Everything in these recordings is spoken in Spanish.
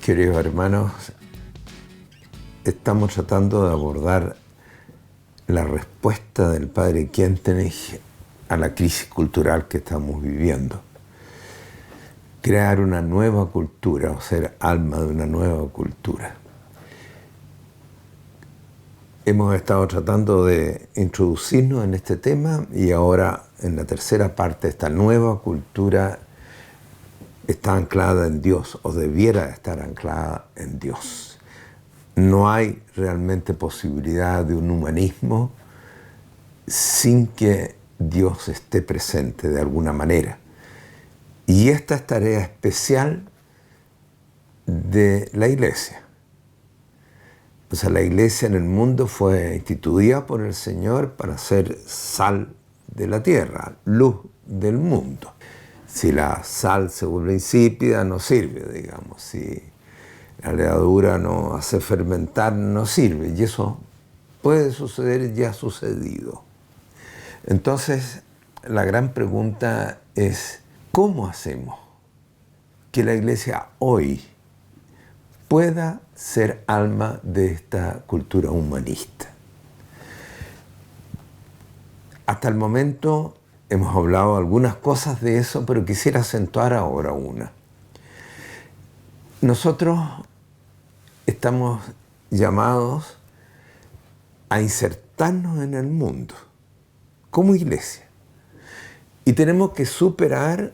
Queridos hermanos, estamos tratando de abordar la respuesta del padre Quentenich a la crisis cultural que estamos viviendo. Crear una nueva cultura, o ser alma de una nueva cultura. Hemos estado tratando de introducirnos en este tema y ahora en la tercera parte esta nueva cultura está anclada en Dios o debiera estar anclada en Dios. No hay realmente posibilidad de un humanismo sin que Dios esté presente de alguna manera. Y esta es tarea especial de la Iglesia. O sea, la Iglesia en el mundo fue instituida por el Señor para ser sal de la tierra, luz del mundo. Si la sal se vuelve insípida, no sirve, digamos. Si la levadura no hace fermentar, no sirve. Y eso puede suceder y ya ha sucedido. Entonces, la gran pregunta es, ¿cómo hacemos que la Iglesia hoy pueda ser alma de esta cultura humanista? Hasta el momento hemos hablado algunas cosas de eso, pero quisiera acentuar ahora una. Nosotros estamos llamados a insertarnos en el mundo como iglesia. Y tenemos que superar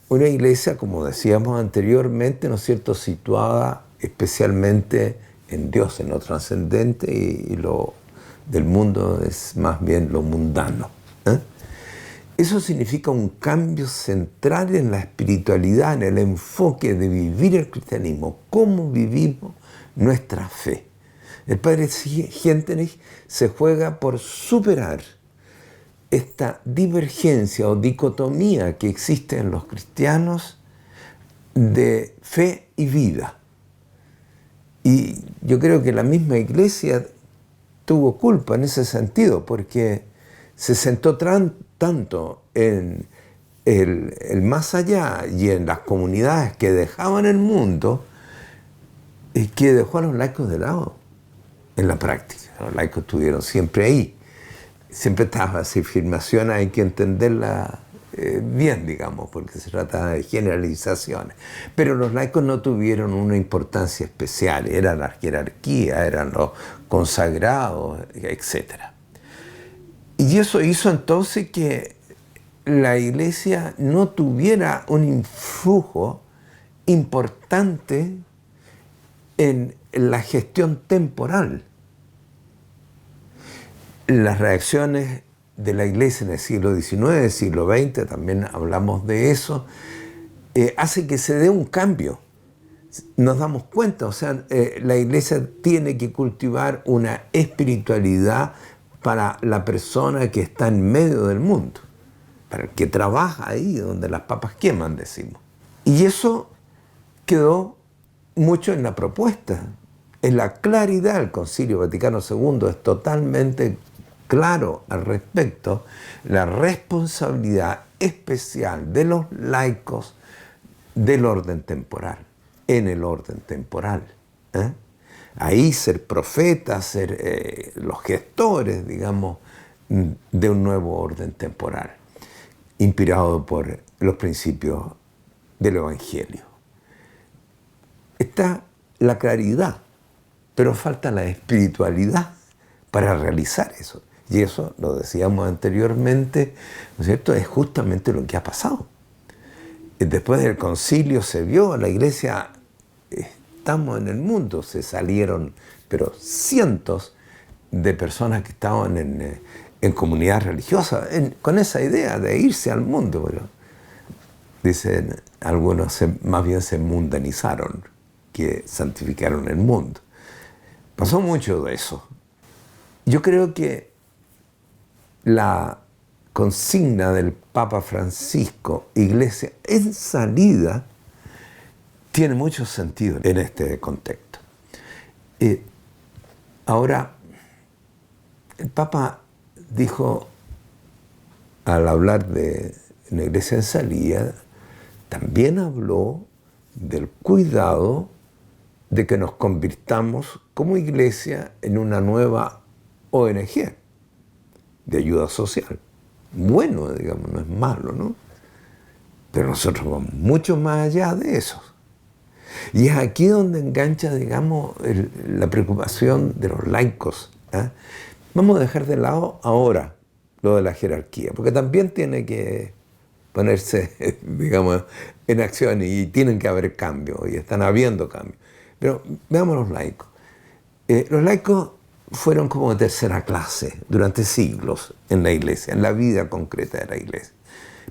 una iglesia, como decíamos anteriormente, ¿no es cierto?, situada especialmente en Dios, en lo trascendente, y lo del mundo es más bien lo mundano. Eso significa un cambio central en la espiritualidad, en el enfoque de vivir el cristianismo, cómo vivimos nuestra fe. El padre Quentenich se juega por superar esta divergencia o dicotomía que existe en los cristianos de fe y vida. Y yo creo que la misma Iglesia tuvo culpa en ese sentido, porque se centró tanto en el más allá y en las comunidades que dejaban el mundo, que dejó a los laicos de lado en la práctica. Los laicos estuvieron siempre ahí. Siempre estaba esa afirmación, hay que entenderla bien, digamos, porque se trata de generalizaciones. Pero los laicos no tuvieron una importancia especial, era la jerarquía, eran los consagrados, etc. Y eso hizo entonces que la Iglesia no tuviera un influjo importante en la gestión temporal. Las reacciones de la Iglesia en el siglo XIX, siglo XX, también hablamos de eso, hace que se dé un cambio. Nos damos cuenta, o sea, la Iglesia tiene que cultivar una espiritualidad para la persona que está en medio del mundo, para el que trabaja ahí donde las papas queman, decimos. Y eso quedó mucho en la propuesta, en la claridad. El Concilio Vaticano II es totalmente claro al respecto, la responsabilidad especial de los laicos del orden temporal, en el orden temporal. Ahí ser profetas, ser los gestores, digamos, de un nuevo orden temporal, inspirado por los principios del Evangelio. Está la claridad, pero falta la espiritualidad para realizar eso. Y eso, lo decíamos anteriormente, ¿no es cierto?, es justamente lo que ha pasado. Después del concilio se vio, la Iglesia, estamos en el mundo, se salieron, pero cientos de personas que estaban en comunidades religiosas, con esa idea de irse al mundo. Pero dicen algunos, más bien se mundanizaron, que santificaron el mundo. Pasó mucho de eso. Yo creo que la consigna del Papa Francisco, Iglesia en salida, tiene mucho sentido en este contexto. Ahora, el Papa dijo, al hablar de la Iglesia en salida, también habló del cuidado de que nos convirtamos como iglesia en una nueva ONG de ayuda social. Bueno, digamos, no es malo, ¿no? Pero nosotros vamos mucho más allá de eso. Y es aquí donde engancha, digamos, la preocupación de los laicos. Vamos a dejar de lado ahora lo de la jerarquía, porque también tiene que ponerse, digamos, en acción y tienen que haber cambios, y están habiendo cambios. Pero veamos los laicos. Los laicos fueron como de tercera clase durante siglos en la iglesia, en la vida concreta de la iglesia.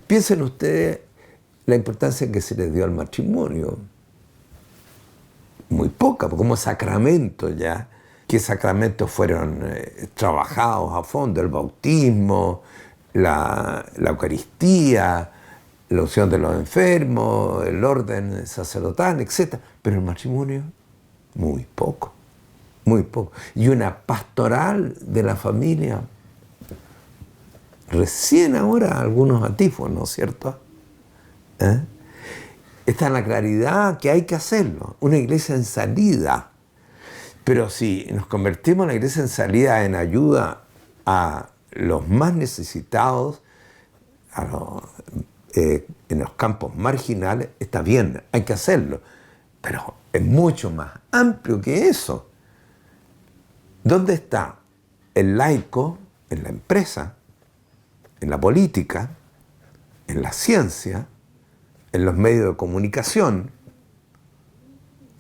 Piensen ustedes la importancia que se les dio al matrimonio. Muy poca, como sacramento ya. ¿Qué sacramentos fueron trabajados a fondo? El bautismo, la Eucaristía, la unción de los enfermos, el orden sacerdotal, etc. Pero el matrimonio, muy poco, muy poco. Y una pastoral de la familia, recién ahora algunos antífonos, ¿cierto? Está en la claridad que hay que hacerlo, una iglesia en salida. Pero si nos convertimos en la iglesia en salida en ayuda a los más necesitados, en los campos marginales, está bien, hay que hacerlo. Pero es mucho más amplio que eso. ¿Dónde está el laico en la empresa, en la política, en la ciencia, en los medios de comunicación?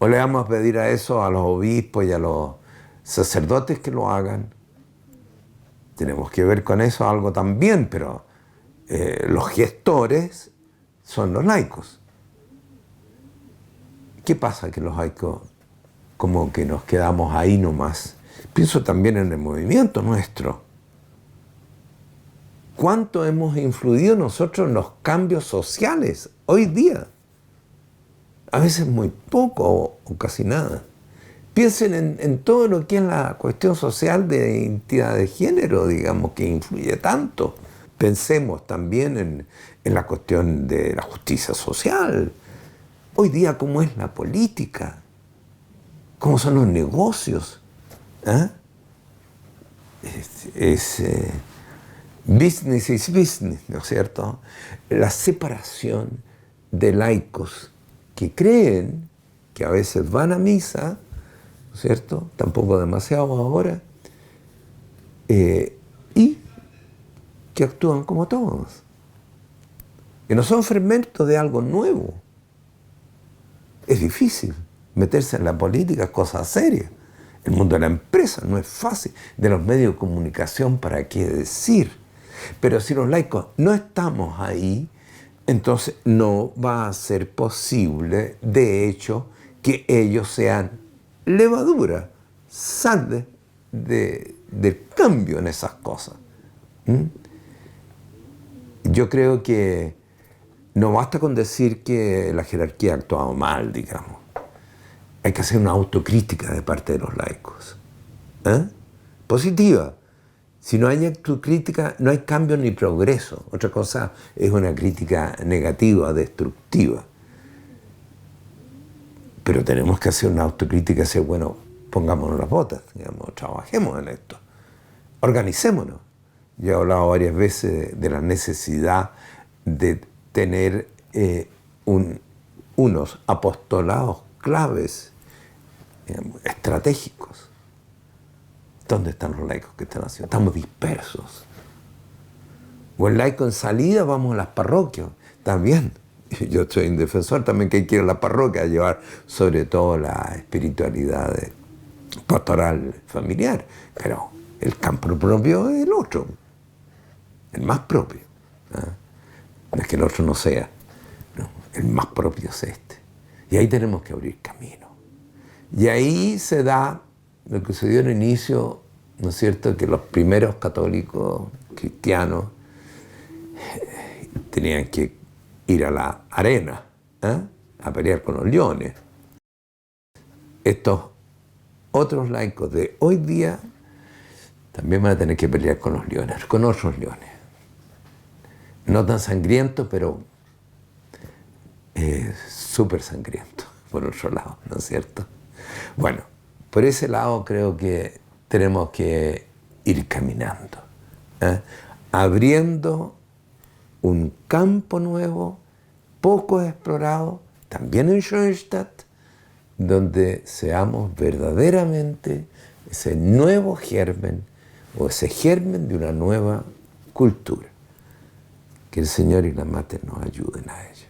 ¿O le vamos a pedir a eso a los obispos y a los sacerdotes que lo hagan? Tenemos que ver con eso algo también, pero los gestores son los laicos. ¿Qué pasa que los laicos como que nos quedamos ahí nomás? Pienso también en el movimiento nuestro. ¿Cuánto hemos influido nosotros en los cambios sociales hoy día? A veces muy poco o casi nada. Piensen en todo lo que es la cuestión social de identidad de género, digamos, que influye tanto. Pensemos también en la cuestión de la justicia social. Hoy día, ¿cómo es la política? ¿Cómo son los negocios? Business is business, ¿no es cierto? La separación de laicos que creen, que a veces van a misa, ¿no es cierto? Tampoco demasiado ahora, y que actúan como todos, que no son fermentos de algo nuevo. Es difícil meterse en la política, es cosa seria. El mundo de la empresa no es fácil, de los medios de comunicación, ¿para qué decir? Pero si los laicos no estamos ahí, entonces no va a ser posible, de hecho, que ellos sean levadura, sal del cambio en esas cosas. Yo creo que no basta con decir que la jerarquía ha actuado mal, digamos. Hay que hacer una autocrítica de parte de los laicos. Positiva. Si no hay autocrítica, no hay cambio ni progreso. Otra cosa es una crítica negativa, destructiva. Pero tenemos que hacer una autocrítica y decir, bueno, pongámonos las botas, digamos, trabajemos en esto, organicémonos. Yo he hablado varias veces de la necesidad de tener unos apostolados claves, digamos, estratégicos. ¿Dónde están los laicos que están haciendo? Estamos dispersos. O el laico en salida, vamos a las parroquias, también. Yo soy un defensor también que hay que ir a la parroquia a llevar sobre todo la espiritualidad pastoral familiar, pero el campo propio es el otro, el más propio. No es que el otro no sea, no, el más propio es este. Y ahí tenemos que abrir camino. Y ahí se da lo que se dio al inicio, ¿no es cierto?, que los primeros católicos cristianos tenían que ir a la arena a pelear con los leones. Estos otros laicos de hoy día también van a tener que pelear con los leones, con otros leones. No tan sangrientos, pero súper sangrientos, por otro lado, ¿no es cierto? Bueno, por ese lado creo que tenemos que ir caminando, ¿eh? Abriendo un campo nuevo, poco explorado, también en Schoenstatt, donde seamos verdaderamente ese nuevo germen o ese germen de una nueva cultura. Que el Señor y la Mater nos ayuden a ello.